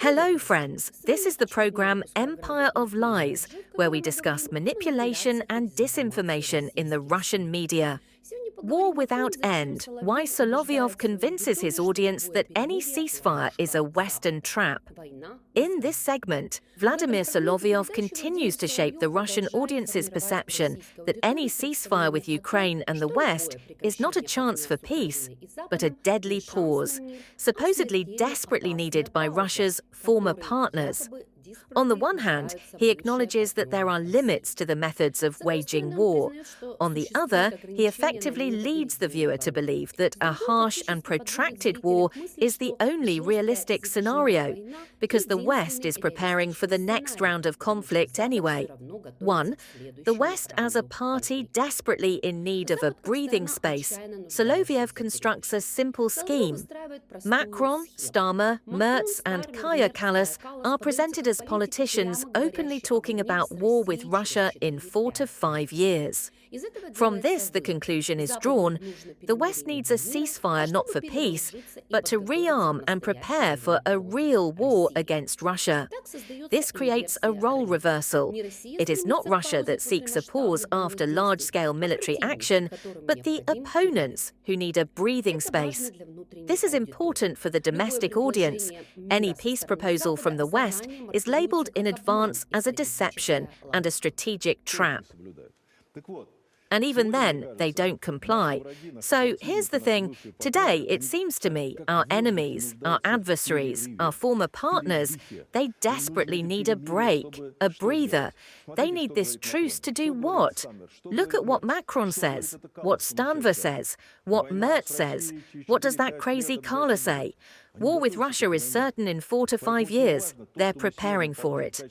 Hello, friends. This is the program Empire of Lies, where we discuss manipulation and disinformation in the Russian media. War Without End, why Solovyov convinces his audience that any ceasefire is a Western trap. In this segment, Vladimir Solovyov continues to shape the Russian audience's perception that any ceasefire with Ukraine and the West is not a chance for peace, but a deadly pause, supposedly desperately needed by Russia's former partners. On the one hand, he acknowledges that there are limits to the methods of waging war. On the other, he effectively leads the viewer to believe that a harsh and protracted war is the only realistic scenario, because the West is preparing for the next round of conflict anyway. 1. The West as a party desperately in need of a breathing space. Solovyov constructs a simple scheme. Macron, Starmer, Merz and Kaya Kallas are presented as politicians openly talking about war with Russia in 4 to 5 years. From this, the conclusion is drawn: the West needs a ceasefire not for peace, but to rearm and prepare for a real war against Russia. This creates a role reversal. It is not Russia that seeks a pause after large-scale military action, but the opponents who need a breathing space. This is important for the domestic audience. Any peace proposal from the West is labelled in advance as a deception and a strategic trap. And even then, they don't comply. So here's the thing. Today, it seems to me, our enemies, our adversaries, our former partners, they desperately need a break, a breather. They need this truce to do what? Look at what Macron says, what Stanver says, what Merz says. What does that crazy Kala say? War with Russia is certain in 4 to 5 years. They're preparing for it.